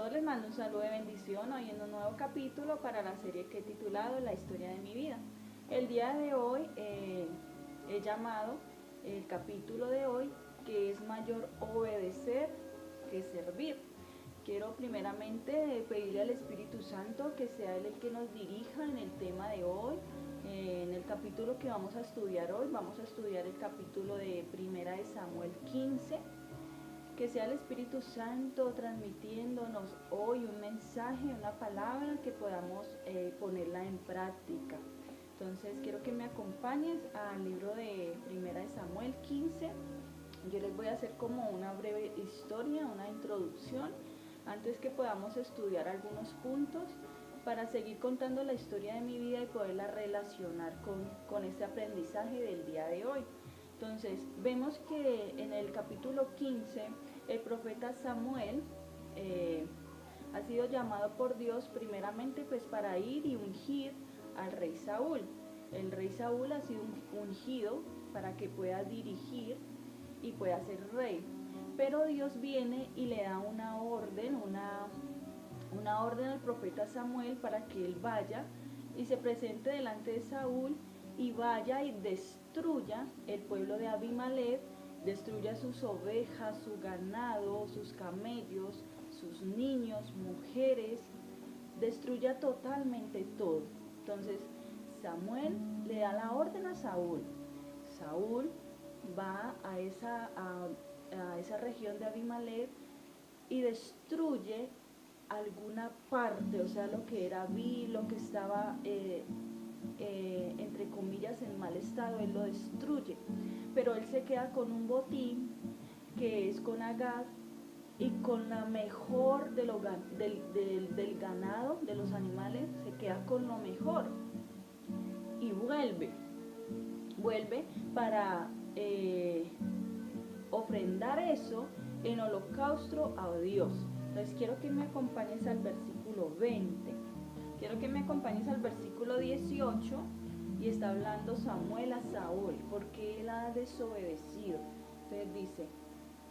todos les mando un saludo de bendición hoy en un nuevo capítulo para la serie que he titulado La historia de mi vida. El día de hoy he llamado el capítulo de hoy que es mayor obedecer que servir. Quiero primeramente pedirle al Espíritu Santo que sea Él el que nos dirija en el tema de hoy. En el capítulo que vamos a estudiar hoy, vamos a estudiar el capítulo de Primera de Samuel 15. Que sea el Espíritu Santo transmitiéndonos hoy un mensaje, una palabra que podamos ponerla en práctica. Entonces quiero que me acompañes al libro de Primera de Samuel 15. Yo les voy a hacer como una breve historia, una introducción, antes que podamos estudiar algunos puntos para seguir contando la historia de mi vida y poderla relacionar con este aprendizaje del día de hoy. Entonces, vemos que en el capítulo 15, el profeta Samuel ha sido llamado por Dios primeramente pues para ir y ungir al rey Saúl. El rey Saúl ha sido ungido para que pueda dirigir y pueda ser rey. Pero Dios viene y le da una orden al profeta Samuel para que él vaya y se presente delante de Saúl y vaya y destruya el pueblo de Abimelech, destruya sus ovejas, su ganado, sus camellos, sus niños, mujeres, destruya totalmente todo. Entonces Samuel le da la orden a Saúl. Saúl va a esa región de Abimelech y destruye alguna parte, o sea, lo que era vil, lo que estaba entre comillas en mal estado, él lo destruye, pero él se queda con un botín que es con Agag y con la mejor del ganado, de los animales, se queda con lo mejor y vuelve para ofrendar eso en holocausto a Dios. Entonces quiero que me acompañes al versículo 20. Quiero que me acompañes al versículo 18 y está hablando Samuel a Saúl porque él ha desobedecido. Entonces dice: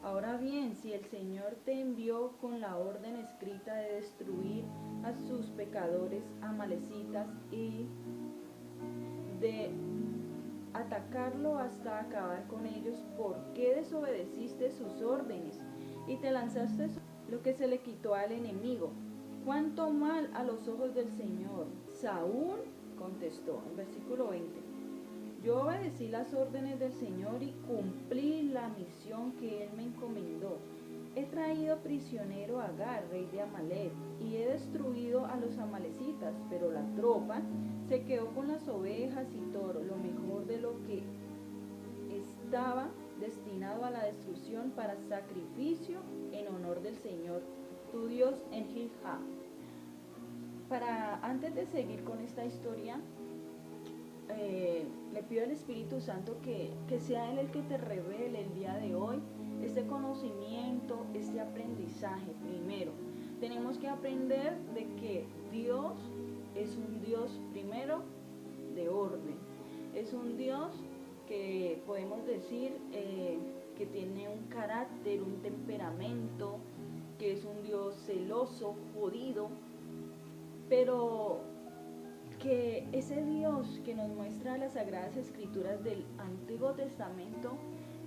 ahora bien, si el Señor te envió con la orden escrita de destruir a sus pecadores amalecitas y de atacarlo hasta acabar con ellos, ¿por qué desobedeciste sus órdenes y te lanzaste lo que se le quitó al enemigo? ¿Cuánto mal a los ojos del Señor? Saúl contestó, en versículo 20: yo obedecí las órdenes del Señor y cumplí la misión que Él me encomendó. He traído prisionero a Agar, rey de Amalek, y he destruido a los amalecitas, pero la tropa se quedó con las ovejas y toros, lo mejor de lo que estaba destinado a la destrucción para sacrificio en honor del Señor, tu Dios, en Gilgal. Antes de seguir con esta historia, le pido al Espíritu Santo que sea Él el que te revele el día de hoy este conocimiento, este aprendizaje. Primero, tenemos que aprender de que Dios es un Dios primero de orden. Es un Dios que podemos decir que tiene un carácter, un temperamento, que es un Dios celoso, jodido, pero que ese Dios que nos muestra las Sagradas Escrituras del Antiguo Testamento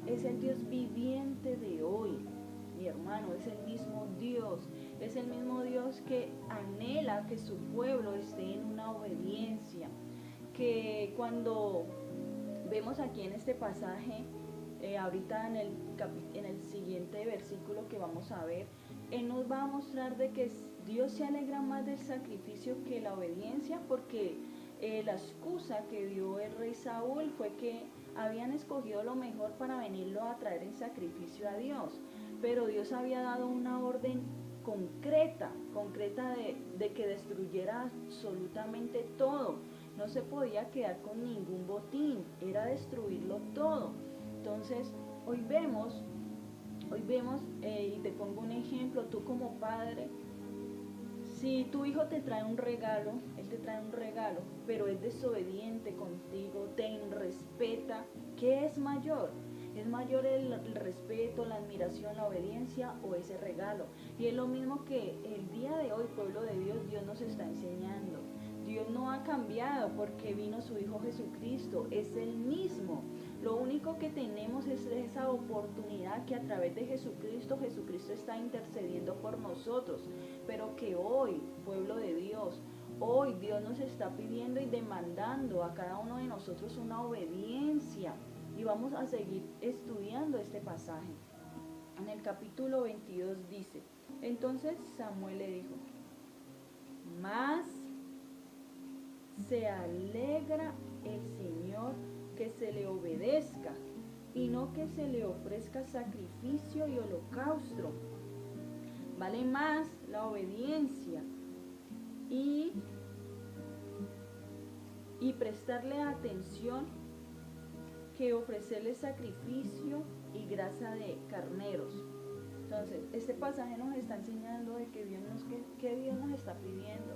es el Dios viviente de hoy, mi hermano, es el mismo Dios que anhela que su pueblo esté en una obediencia, que cuando vemos aquí en este pasaje, ahorita en el siguiente versículo que vamos a ver, Él nos va a mostrar de que Dios se alegra más del sacrificio que la obediencia, porque la excusa que dio el rey Saúl fue que habían escogido lo mejor para venirlo a traer en sacrificio a Dios, pero Dios había dado una orden concreta de que destruyera absolutamente todo. No se podía quedar con ningún botín, era destruirlo todo. Entonces, hoy vemos, y te pongo un ejemplo, tú como padre, si tu hijo te trae un regalo, él te trae un regalo, pero es desobediente contigo, te irrespeta, ¿qué es mayor? ¿Es mayor el respeto, la admiración, la obediencia o ese regalo? Y es lo mismo que el día de hoy, pueblo de Dios, Dios nos está enseñando. Dios no ha cambiado porque vino su Hijo Jesucristo, es el mismo. Lo único que tenemos es esa oportunidad que a través de Jesucristo, Jesucristo está intercediendo por nosotros. Pero que hoy, pueblo de Dios, hoy Dios nos está pidiendo y demandando a cada uno de nosotros una obediencia. Y vamos a seguir estudiando este pasaje. En el capítulo 22 dice: entonces Samuel le dijo, más se alegra el Señor que se le obedezca y no que se le ofrezca sacrificio y holocausto. Vale más la obediencia y prestarle atención que ofrecerle sacrificio y grasa de carneros. Entonces, este pasaje nos está enseñando de que Dios nos está pidiendo.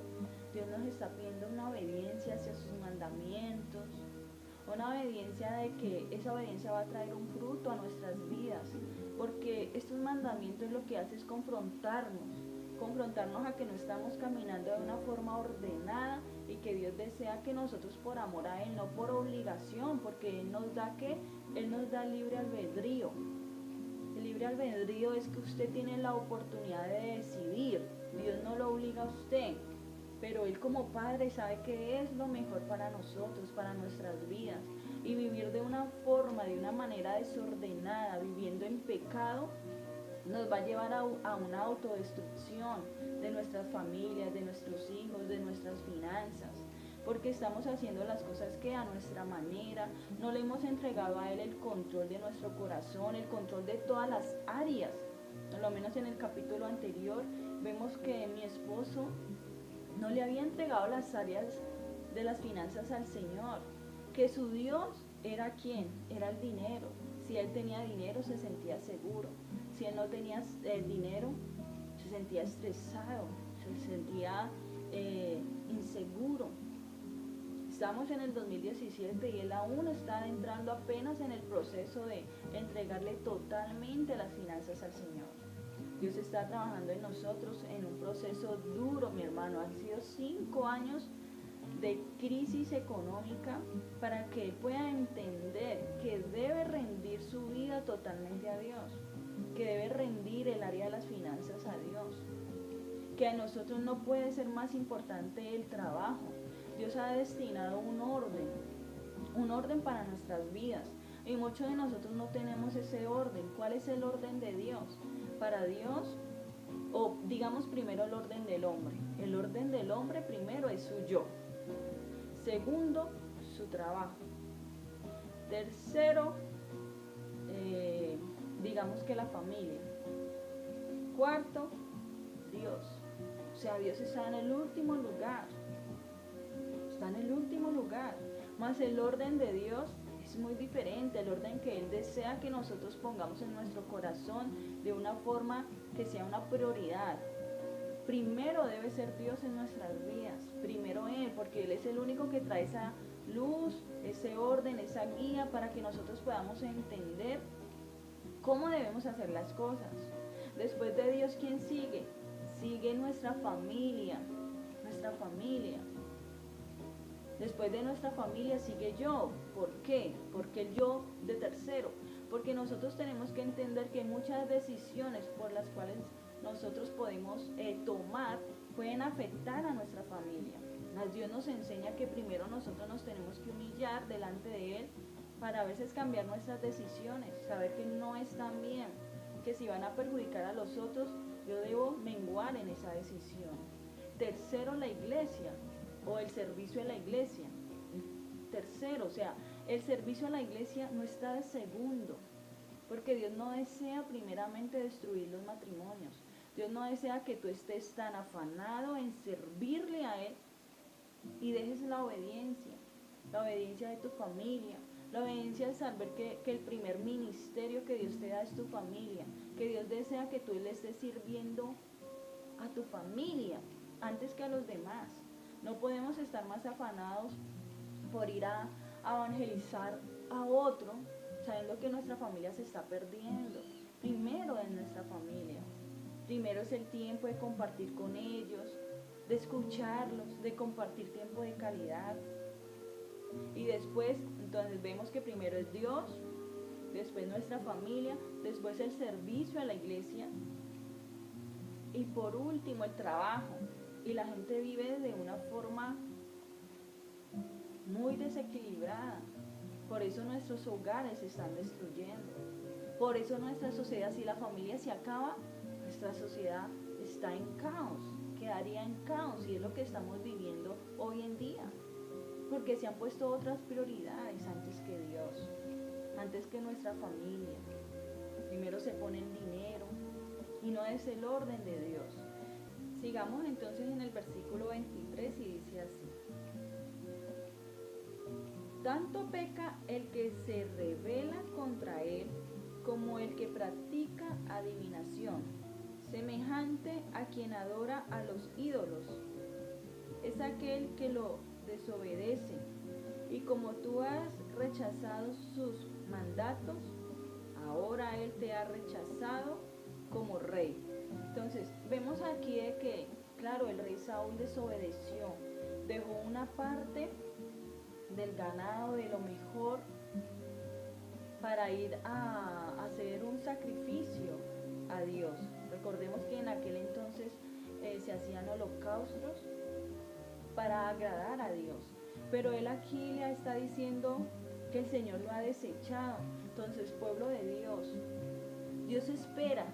Dios nos está pidiendo una obediencia hacia sus mandamientos, una obediencia de que esa obediencia va a traer un fruto a nuestras vidas, porque estos mandamientos lo que hace es confrontarnos a que no estamos caminando de una forma ordenada y que Dios desea que nosotros por amor a Él, no por obligación, porque Él nos da libre albedrío. El libre albedrío es que usted tiene la oportunidad de decidir. Dios no lo obliga a usted, pero Él como Padre sabe que es lo mejor para nosotros, para nuestras vidas. Y vivir de una forma, de una manera desordenada, viviendo en pecado, nos va a llevar a una autodestrucción de nuestras familias, de nuestros hijos, de nuestras finanzas, porque estamos haciendo las cosas que a nuestra manera, no le hemos entregado a Él el control de nuestro corazón, el control de todas las áreas. Por lo menos en el capítulo anterior vemos que mi esposo no le había entregado las áreas de las finanzas al Señor, que su Dios era ¿quién? Era el dinero. Si él tenía dinero se sentía seguro, si él no tenía dinero se sentía estresado, se sentía inseguro. Estamos en el 2017 y él aún está entrando apenas en el proceso de entregarle totalmente las finanzas al Señor. Dios está trabajando en nosotros en un proceso duro, mi hermano. Han sido 5 años de crisis económica para que él pueda entender que debe rendir su vida totalmente a Dios, que debe rendir el área de las finanzas a Dios, que a nosotros no puede ser más importante el trabajo. Dios ha destinado un orden para nuestras vidas y muchos de nosotros no tenemos ese orden. ¿Cuál es el orden de Dios? Para Dios, o digamos primero el orden del hombre. El orden del hombre primero es su yo. Segundo, su trabajo. Tercero, digamos que la familia. Cuarto, Dios. O sea, Dios está en el último lugar. Está en el último lugar. Más el orden de Dios es muy diferente. El orden que Él desea que nosotros pongamos en nuestro corazón de una forma que sea una prioridad. Primero debe ser Dios en nuestras vidas, primero Él, porque Él es el único que trae esa luz, ese orden, esa guía para que nosotros podamos entender cómo debemos hacer las cosas. Después de Dios, ¿quién sigue? Sigue nuestra familia, Después de nuestra familia sigue yo. ¿Por qué? Porque el yo de tercero. Porque nosotros tenemos que entender que muchas decisiones por las cuales nosotros podemos tomar pueden afectar a nuestra familia. Mas Dios nos enseña que primero nosotros nos tenemos que humillar delante de Él para a veces cambiar nuestras decisiones, saber que no están bien, que si van a perjudicar a los otros, yo debo menguar en esa decisión. Tercero, la iglesia o el servicio en la iglesia. Tercero, o sea, el servicio a la iglesia no está de segundo, porque Dios no desea primeramente destruir los matrimonios. Dios no desea que tú estés tan afanado en servirle a Él y dejes la obediencia de tu familia, la obediencia de saber que el primer ministerio que Dios te da es tu familia, que Dios desea que tú le estés sirviendo a tu familia antes que a los demás. No podemos estar más afanados por ir a evangelizar a otro sabiendo que nuestra familia se está perdiendo. Primero es nuestra familia. Primero es el tiempo de compartir con ellos, de escucharlos, de compartir tiempo de calidad. Y después, entonces vemos que primero es Dios, después nuestra familia, después el servicio a la iglesia y por último el trabajo. Y la gente vive de una forma muy desequilibrada. Por eso nuestros hogares se están destruyendo. Por eso nuestra sociedad, si la familia se acaba, nuestra sociedad está en caos, quedaría en caos, y es lo que estamos viviendo hoy en día. Porque se han puesto otras prioridades antes que Dios, antes que nuestra familia. Primero se pone el dinero y no es el orden de Dios. Sigamos entonces en el versículo 23 y dice así: tanto peca el que se rebela contra él como el que practica adivinación, semejante a quien adora a los ídolos. Es aquel que lo desobedece, y como tú has rechazado sus mandatos, ahora él te ha rechazado como rey. Entonces, vemos aquí de que, claro, el rey Saúl desobedeció, dejó una parte del ganado, de lo mejor, para ir a hacer un sacrificio a Dios. Recordemos que en aquel entonces se hacían holocaustos para agradar a Dios, pero él aquí le está diciendo que el Señor lo ha desechado. Entonces, pueblo de Dios, Dios espera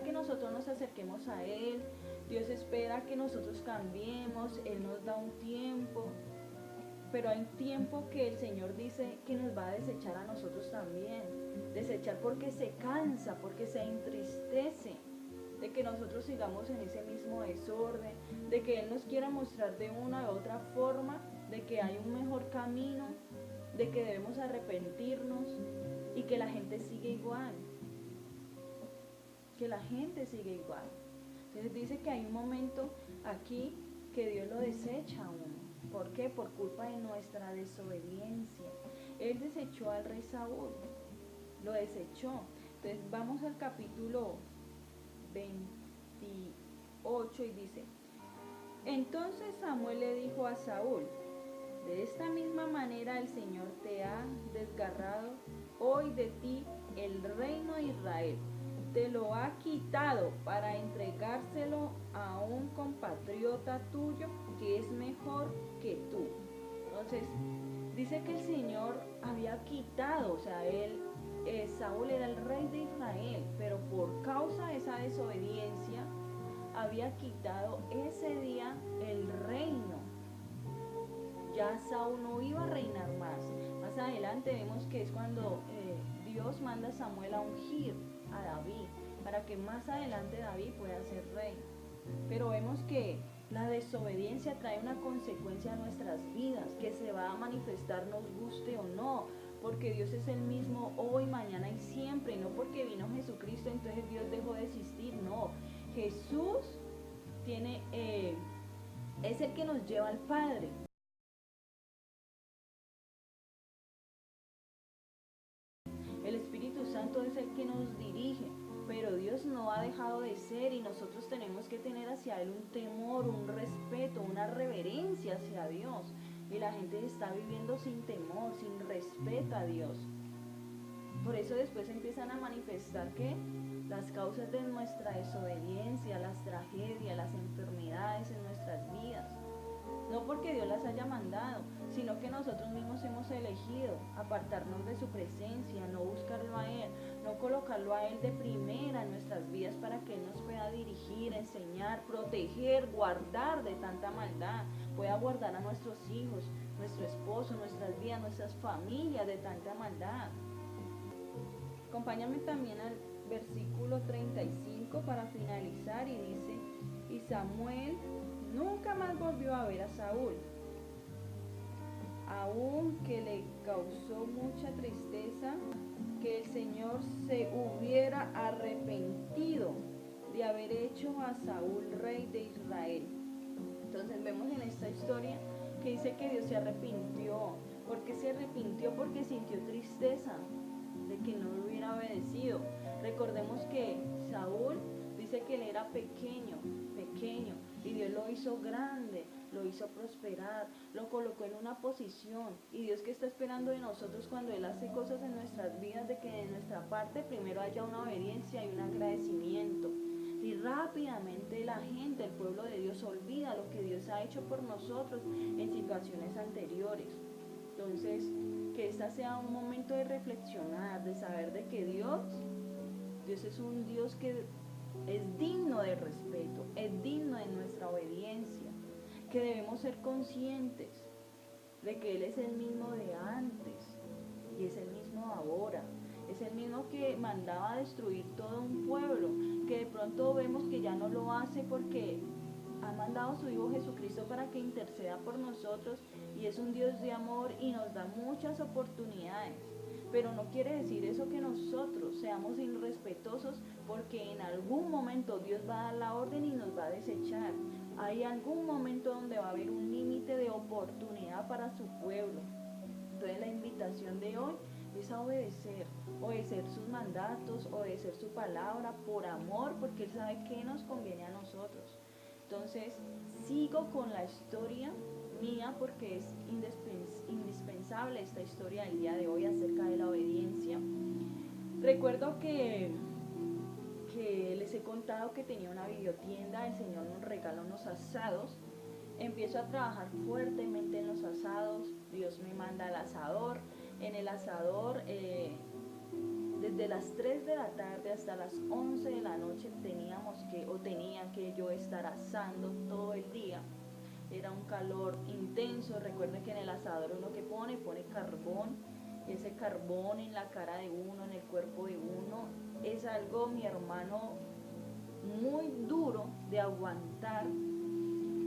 que nosotros nos acerquemos a Él. Dios espera que nosotros cambiemos. Él nos da un tiempo, pero hay un tiempo que el Señor dice que nos va a desechar a nosotros también. Desechar porque se cansa, porque se entristece de que nosotros sigamos en ese mismo desorden, de que Él nos quiera mostrar de una u otra forma, de que hay un mejor camino, de que debemos arrepentirnos, y que la gente sigue igual. Que la gente sigue igual. Entonces dice que hay un momento aquí que Dios lo desecha a uno. ¿Por qué? Por culpa de nuestra desobediencia. Él desechó al rey Saúl, lo desechó. Entonces vamos al capítulo 28 y dice: entonces Samuel le dijo a Saúl: de esta misma manera el Señor te ha desgarrado hoy de ti el reino de Israel. Te lo ha quitado para entregárselo a un compatriota tuyo que es mejor que tú. Entonces, dice que el Señor había quitado, o sea, Saúl era el rey de Israel, pero por causa de esa desobediencia, había quitado ese día el reino. Ya Saúl no iba a reinar más. Más adelante vemos que es cuando Dios manda a Samuel a ungir a David, para que más adelante David pueda ser rey. Pero vemos que la desobediencia trae una consecuencia a nuestras vidas, que se va a manifestar nos guste o no, porque Dios es el mismo hoy, mañana y siempre, y no porque vino Jesucristo entonces Dios dejó de existir. No, Jesús es el que nos lleva al Padre. El Espíritu Santo es el que nos dirige, pero Dios no ha dejado de ser, y nosotros tenemos que tener hacia Él un temor, un respeto, una reverencia hacia Dios. Y la gente está viviendo sin temor, sin respeto a Dios. Por eso después empiezan a manifestar que las causas de nuestra desobediencia, las tragedias, las enfermedades en nuestras vidas. No porque Dios las haya mandado, sino que nosotros mismos hemos elegido apartarnos de su presencia, no buscarlo a Él, no colocarlo a Él de primera en nuestras vidas para que Él nos pueda dirigir, enseñar, proteger, guardar de tanta maldad, pueda guardar a nuestros hijos, nuestro esposo, nuestras vidas, nuestras familias de tanta maldad. Acompáñame también al versículo 35 para finalizar, y dice: y Samuel nunca más volvió a ver a Saúl, aunque le causó mucha tristeza que el Señor se hubiera arrepentido de haber hecho a Saúl rey de Israel. Entonces vemos en esta historia que dice que Dios se arrepintió. ¿Por qué se arrepintió? Porque sintió tristeza. de que no lo hubiera obedecido. Recordemos que Saúl dice que él era pequeño, y Dios lo hizo grande, lo hizo prosperar, lo colocó en una posición. Y Dios, que está esperando de nosotros cuando Él hace cosas en nuestras vidas, de que de nuestra parte primero haya una obediencia y un agradecimiento. Y rápidamente la gente, el pueblo de Dios, olvida lo que Dios ha hecho por nosotros en situaciones anteriores. Entonces, que esta sea un momento de reflexionar, de saber de que Dios es un Dios que es digno de respeto, es digno de nuestra obediencia, que debemos ser conscientes de que Él es el mismo de antes y es el mismo ahora. Es el mismo que mandaba destruir todo un pueblo, que de pronto vemos que ya no lo hace porque ha mandado a su Hijo Jesucristo para que interceda por nosotros, y es un Dios de amor y nos da muchas oportunidades. Pero no quiere decir eso que nosotros seamos irrespetuosos, porque en algún momento Dios va a dar la orden y nos va a desechar. Hay algún momento donde va a haber un límite de oportunidad para su pueblo. Entonces la invitación de hoy es a obedecer sus mandatos, obedecer su palabra por amor, porque Él sabe qué nos conviene a nosotros. Entonces sigo con la historia mía, porque es indispensable esta historia del día de hoy acerca de la obediencia. Recuerdo que les he contado que tenía una videotienda, el Señor nos regala unos asados. Empiezo a trabajar fuertemente en los asados, Dios me manda al asador. En el asador, desde las 3 de la tarde hasta las 11 de la noche tenía que yo estar asando todo el día. Era un calor intenso. Recuerden que en el asador uno que pone carbón, y ese carbón en la cara de uno, en el cuerpo de uno, es algo, mi hermano, muy duro de aguantar.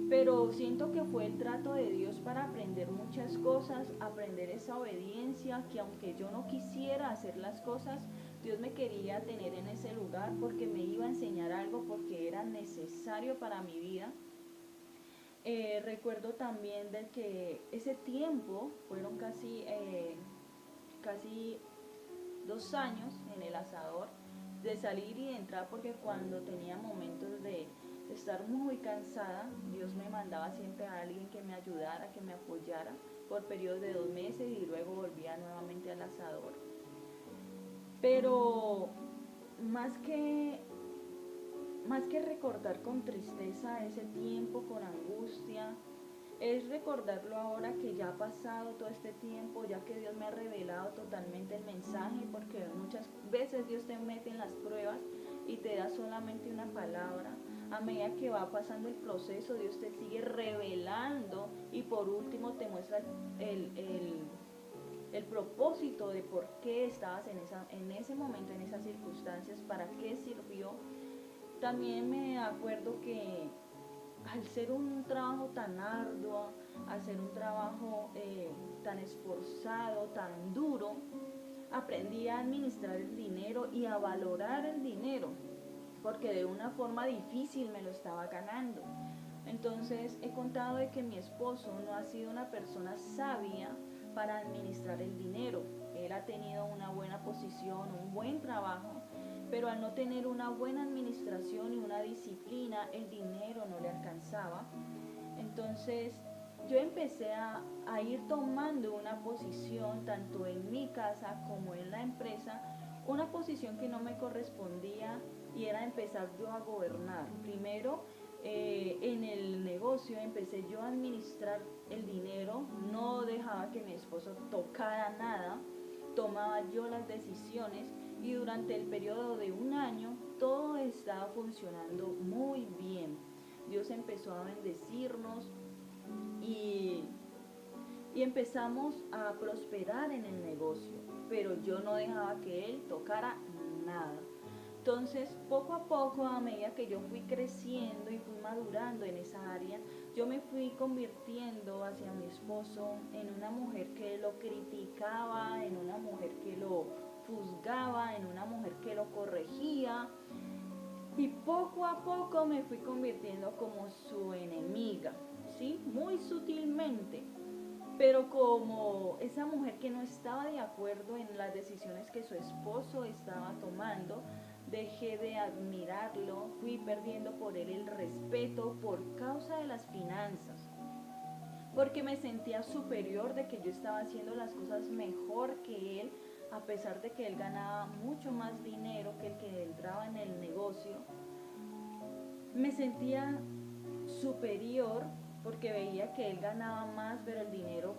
Pero siento que fue el trato de Dios para aprender muchas cosas, aprender esa obediencia, que aunque yo no quisiera hacer las cosas, Dios me quería tener en ese lugar porque me iba a enseñar algo, porque era necesario para mi vida. Recuerdo también de que ese tiempo fueron casi 2 años en el asador, de salir y de entrar, porque cuando tenía momentos de estar muy cansada, Dios me mandaba siempre a alguien que me ayudara, que me apoyara por periodos de 2 meses, y luego volvía nuevamente al asador. Pero más que recordar con tristeza ese tiempo, con angustia, es recordarlo ahora que ya ha pasado todo este tiempo, ya que Dios me ha revelado totalmente el mensaje, porque muchas veces Dios te mete en las pruebas y te da solamente una palabra. A medida que va pasando el proceso, Dios te sigue revelando, y por último te muestra el propósito de por qué estabas en ese momento, en esas circunstancias, para qué sirvió. También me acuerdo que al ser un trabajo tan arduo, al ser un trabajo tan esforzado, tan duro, aprendí a administrar el dinero y a valorar el dinero, porque de una forma difícil me lo estaba ganando. Entonces he contado de que mi esposo no ha sido una persona sabia para administrar el dinero. Él ha tenido una buena posición, un buen trabajo, pero al no tener una buena administración y una disciplina, el dinero no le alcanzaba. Entonces yo empecé a ir tomando una posición, tanto en mi casa como en la empresa, una posición que no me correspondía, y era empezar yo a gobernar. Primero, en el negocio empecé yo a administrar el dinero, no dejaba que mi esposo tocara nada, tomaba yo las decisiones, y durante el periodo de 1 año todo estaba funcionando muy bien. Dios empezó a bendecirnos y empezamos a prosperar en el negocio, pero yo no dejaba que Él tocara nada. Entonces, poco a poco, a medida que yo fui creciendo y fui madurando en esa área, yo me fui convirtiendo hacia mi esposo en una mujer que lo criticaba, en una mujer que lo juzgaba, en una mujer que lo corregía, y poco a poco me fui convirtiendo como su enemiga, ¿sí? Muy sutilmente. Pero como esa mujer que no estaba de acuerdo en las decisiones que su esposo estaba tomando, dejé de admirarlo, fui perdiendo por él el respeto por causa de las finanzas, porque me sentía superior de que yo estaba haciendo las cosas mejor que él, a pesar de que él ganaba mucho más dinero que el que entraba en el negocio. Me sentía superior porque veía que él ganaba más, pero el dinero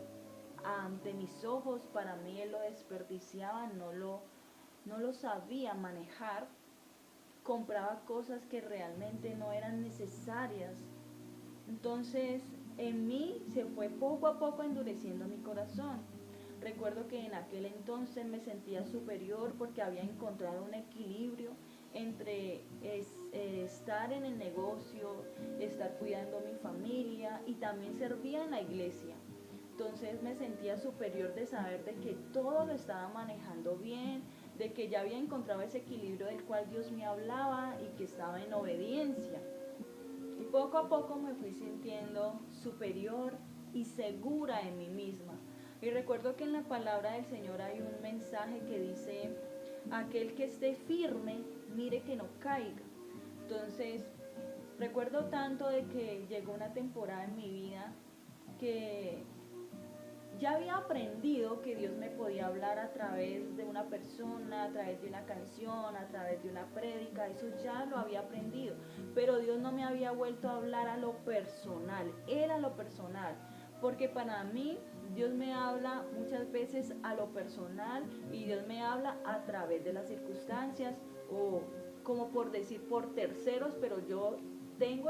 ante mis ojos, para mí él lo desperdiciaba, no lo sabía manejar, compraba cosas que realmente no eran necesarias. Entonces en mí se fue poco a poco endureciendo mi corazón. Recuerdo que en aquel entonces me sentía superior porque había encontrado un equilibrio entre estar en el negocio, estar cuidando a mi familia y también servía en la iglesia. Entonces me sentía superior de saber de que todo lo estaba manejando bien, de que ya había encontrado ese equilibrio del cual Dios me hablaba y que estaba en obediencia. Y poco a poco me fui sintiendo superior y segura en mí misma. Y recuerdo que en la palabra del Señor hay un mensaje que dice, aquel que esté firme, mire que no caiga. Entonces, recuerdo tanto de que llegó una temporada en mi vida que ya había aprendido que Dios me podía hablar a través de una persona, a través de una canción, a través de una prédica, eso ya lo había aprendido, pero Dios no me había vuelto a hablar a lo personal, era lo personal, porque para mí Dios me habla muchas veces a lo personal y Dios me habla a través de las circunstancias o como por decir por terceros, pero yo tengo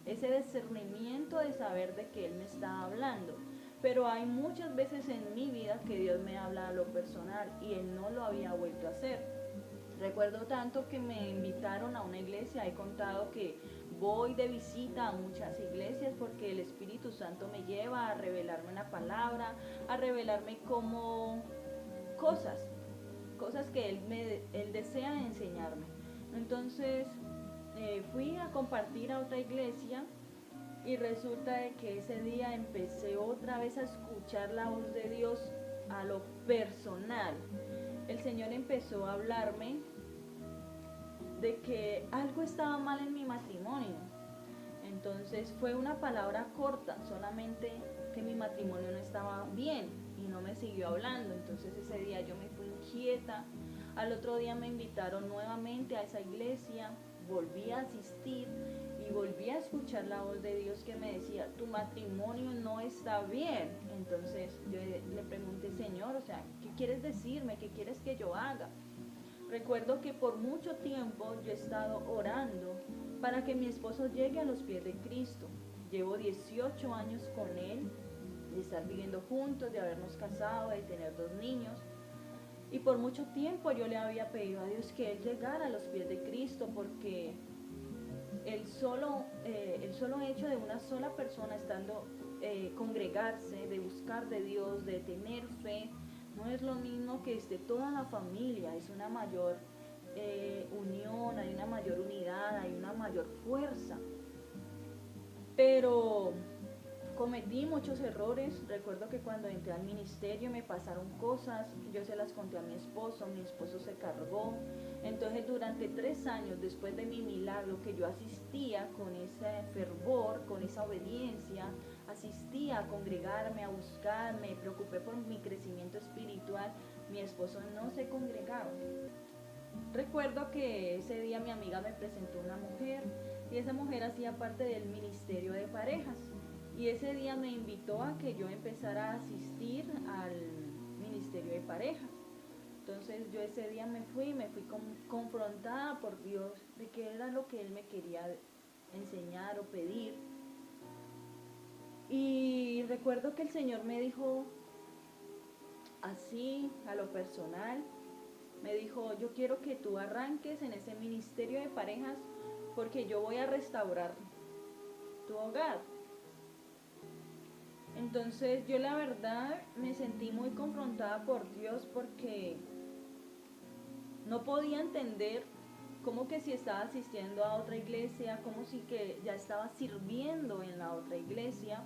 ese discernimiento de saber de que Él me está hablando. Pero hay muchas veces en mi vida que Dios me habla a lo personal y Él no lo había vuelto a hacer. Recuerdo tanto que me invitaron a una iglesia, he contado que voy de visita a muchas iglesias porque el Espíritu Santo me lleva a revelarme una palabra, a revelarme como cosas que Él desea enseñarme. Entonces fui a compartir a otra iglesia y resulta de que ese día empecé otra vez a escuchar la voz de Dios a lo personal. El Señor empezó a hablarme de que algo estaba mal en mi matrimonio. Entonces fue una palabra corta, solamente que mi matrimonio no estaba bien y no me siguió hablando. Entonces ese día yo me fui inquieta. Al otro día me invitaron nuevamente a esa iglesia, volví a asistir y volví a escuchar la voz de Dios que me decía, tu matrimonio no está bien. Entonces yo le pregunté, Señor, o sea, ¿qué quieres decirme? ¿Qué quieres que yo haga? Recuerdo que por mucho tiempo yo he estado orando para que mi esposo llegue a los pies de Cristo. Llevo 18 años con él, de estar viviendo juntos, de habernos casado, de tener 2 niños. Y por mucho tiempo yo le había pedido a Dios que él llegara a los pies de Cristo porque el solo hecho de una sola persona estando congregarse, de buscar de Dios, de tener fe, no es lo mismo que esté toda la familia, es una mayor unión, hay una mayor unidad, hay una mayor fuerza. Pero cometí muchos errores. Recuerdo que cuando entré al ministerio me pasaron cosas, yo se las conté a mi esposo se cargó. Entonces durante 3 años después de mi milagro, que yo asistía con ese fervor, con esa obediencia, asistía a congregarme, a buscar, me preocupé por mi crecimiento espiritual, mi esposo no se congregaba. Recuerdo que ese día mi amiga me presentó una mujer y esa mujer hacía parte del ministerio de parejas. Y ese día me invitó a que yo empezara a asistir al ministerio de parejas. Entonces yo ese día me fui confrontada por Dios de qué era lo que Él me quería enseñar o pedir. Y recuerdo que el Señor me dijo así, a lo personal, me dijo, yo quiero que tú arranques en ese ministerio de parejas porque yo voy a restaurar tu hogar. Entonces yo la verdad me sentí muy confrontada por Dios porque no podía entender cómo que si estaba asistiendo a otra iglesia, como si que ya estaba sirviendo en la otra iglesia,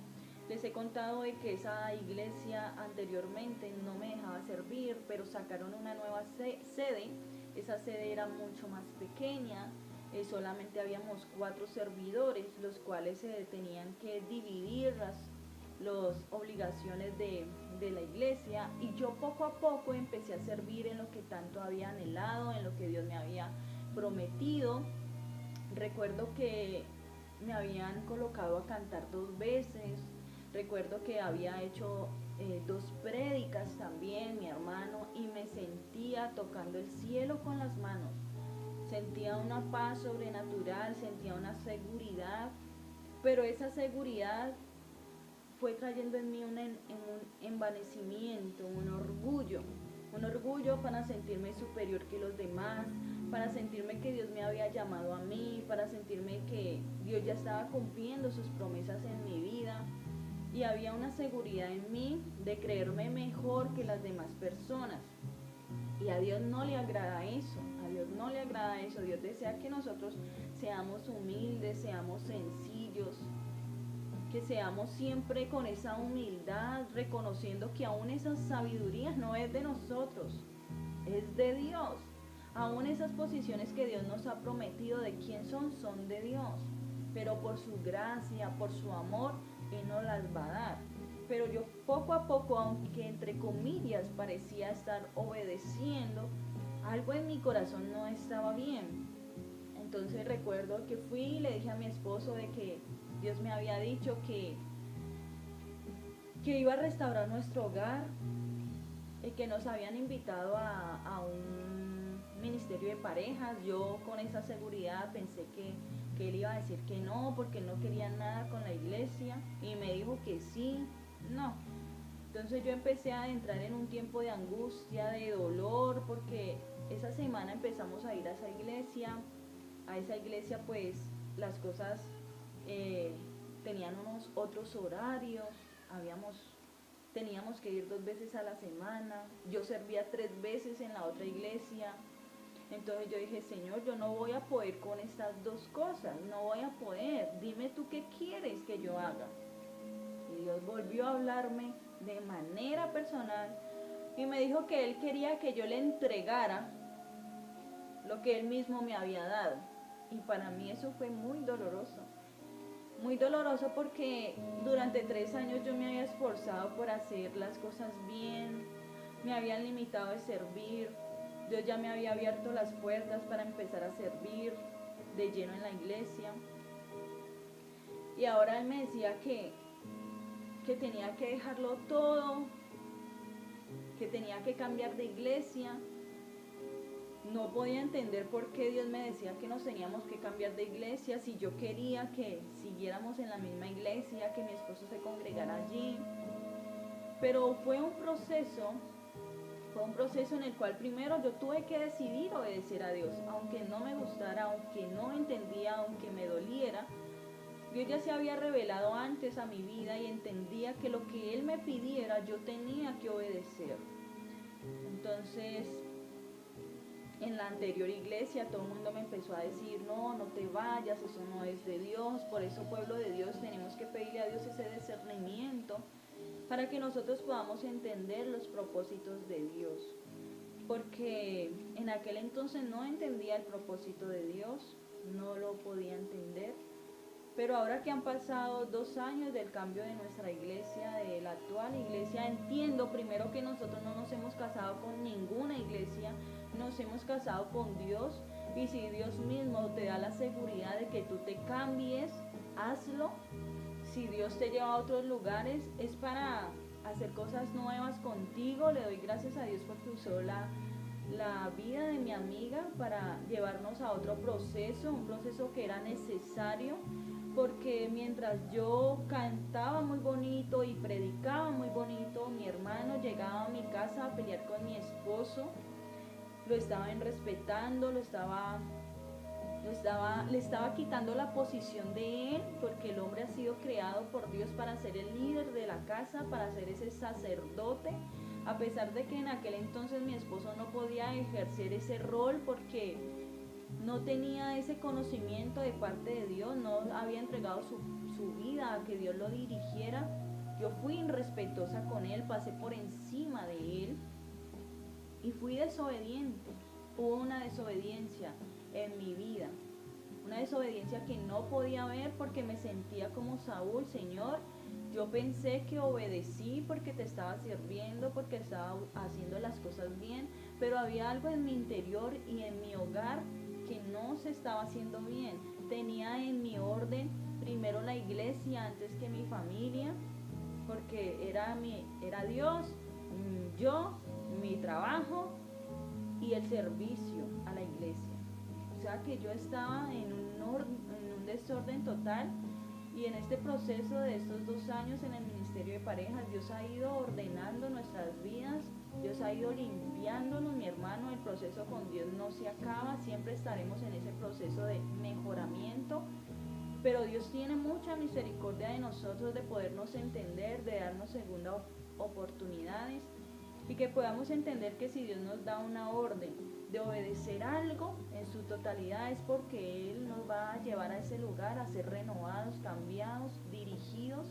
Les he contado de que esa iglesia anteriormente no me dejaba servir, pero sacaron una nueva sede. Esa sede era mucho más pequeña, solamente habíamos 4 servidores, los cuales se tenían que dividir las obligaciones de la iglesia, y yo poco a poco empecé a servir en lo que tanto había anhelado, en lo que Dios me había prometido. Recuerdo que me habían colocado a cantar 2 veces, recuerdo que había hecho 2 prédicas también, mi hermano, y me sentía tocando el cielo con las manos. Sentía una paz sobrenatural, sentía una seguridad, pero esa seguridad fue trayendo en mí un envanecimiento, un orgullo para sentirme superior que los demás, para sentirme que Dios me había llamado a mí, para sentirme que Dios ya estaba cumpliendo sus promesas en mi vida. Y había una seguridad en mí de creerme mejor que las demás personas. Y a Dios no le agrada eso, a Dios no le agrada eso. Dios desea que nosotros seamos humildes, seamos sencillos, que seamos siempre con esa humildad, reconociendo que aún esa sabiduría no es de nosotros, es de Dios. Aún esas posiciones que Dios nos ha prometido de quién son de Dios. Pero por su gracia, por su amor, Él nos las va a dar. Pero yo poco a poco, aunque entre comillas parecía estar obedeciendo, algo en mi corazón no estaba bien. Entonces recuerdo que fui y le dije a mi esposo de que Dios me había dicho que iba a restaurar nuestro hogar, y que nos habían invitado a un ministerio de parejas. Yo con esa seguridad pensé que él iba a decir que no, porque él no quería nada con la iglesia, y me dijo que sí. No. Entonces yo empecé a entrar en un tiempo de angustia, de dolor, porque esa semana empezamos a ir a esa iglesia. A esa iglesia pues las cosas tenían unos otros horarios, teníamos que ir 2 veces a la semana, yo servía 3 veces en la otra iglesia. Entonces yo dije, Señor, yo no voy a poder con estas 2 cosas, no voy a poder, dime tú qué quieres que yo haga. Y Dios volvió a hablarme de manera personal y me dijo que Él quería que yo le entregara lo que Él mismo me había dado. Y para mí eso fue muy doloroso porque durante 3 años yo me había esforzado por hacer las cosas bien, me habían limitado de servir. Dios ya me había abierto las puertas para empezar a servir de lleno en la iglesia. Y ahora Él me decía que tenía que dejarlo todo, que tenía que cambiar de iglesia. No podía entender por qué Dios me decía que nos teníamos que cambiar de iglesia si yo quería que siguiéramos en la misma iglesia, que mi esposo se congregara allí. Pero fue un proceso en el cual primero yo tuve que decidir obedecer a Dios, aunque no me gustara, aunque no entendía, aunque me doliera. Dios ya se había revelado antes a mi vida y entendía que lo que Él me pidiera yo tenía que obedecer. Entonces, en la anterior iglesia todo el mundo me empezó a decir, no te vayas, eso no es de Dios. Por eso, pueblo de Dios, tenemos que pedirle a Dios ese discernimiento para que nosotros podamos entender los propósitos de Dios. Porque en aquel entonces no entendía el propósito de Dios, no lo podía entender. Pero ahora que han pasado 2 años del cambio de nuestra iglesia, de la actual iglesia, entiendo primero que nosotros no nos hemos casado con ninguna iglesia, nos hemos casado con Dios. Y si Dios mismo te da la seguridad de que tú te cambies, hazlo. Si Dios te lleva a otros lugares, es para hacer cosas nuevas contigo. Le doy gracias a Dios porque usó la vida de mi amiga para llevarnos a otro proceso, un proceso que era necesario. Porque mientras yo cantaba muy bonito y predicaba muy bonito, mi hermano llegaba a mi casa a pelear con mi esposo. Lo estaban respetando, le estaba quitando la posición de él, porque el hombre ha sido creado por Dios para ser el líder de la casa, para ser ese sacerdote, a pesar de que en aquel entonces mi esposo no podía ejercer ese rol porque no tenía ese conocimiento de parte de Dios, no había entregado su vida a que Dios lo dirigiera. Yo fui irrespetuosa con él, pasé por encima de él y fui desobediente. Hubo una desobediencia en mi vida, una desobediencia que no podía ver porque me sentía como Saúl. Señor, yo pensé que obedecí porque te estaba sirviendo, porque estaba haciendo las cosas bien, pero había algo en mi interior y en mi hogar que no se estaba haciendo bien. Tenía en mi orden primero la iglesia antes que mi familia, porque era Dios, yo, mi trabajo y el servicio a la iglesia. O sea que yo estaba en un desorden total, y en este proceso de estos 2 años en el Ministerio de Parejas, Dios ha ido ordenando nuestras vidas, Dios ha ido limpiándonos, mi hermano. El proceso con Dios no se acaba, siempre estaremos en ese proceso de mejoramiento, pero Dios tiene mucha misericordia de nosotros, de podernos entender, de darnos segundas oportunidades, y que podamos entender que si Dios nos da una orden de obedecer algo en su totalidad, es porque Él nos va a llevar a ese lugar a ser renovados, cambiados, dirigidos,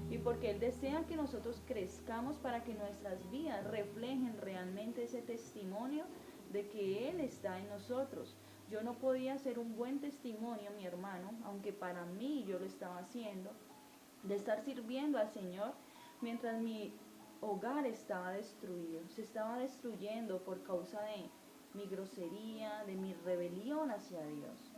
y porque Él desea que nosotros crezcamos para que nuestras vidas reflejen realmente ese testimonio de que Él está en nosotros. Yo no podía ser un buen testimonio, mi hermano, aunque para mí yo lo estaba haciendo, de estar sirviendo al Señor mientras mi hogar estaba destruido, se estaba destruyendo por causa de mi grosería, de mi rebelión hacia Dios.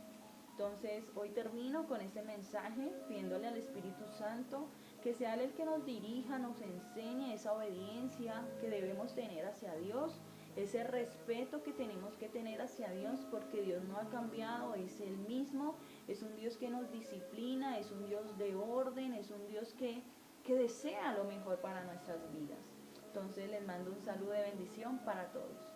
Entonces hoy termino con ese mensaje pidiéndole al Espíritu Santo que sea Él el que nos dirija, nos enseñe esa obediencia que debemos tener hacia Dios, ese respeto que tenemos que tener hacia Dios, porque Dios no ha cambiado, es Él mismo, es un Dios que nos disciplina, es un Dios de orden, es un Dios que desea lo mejor para nuestras vidas. Entonces les mando un saludo de bendición para todos.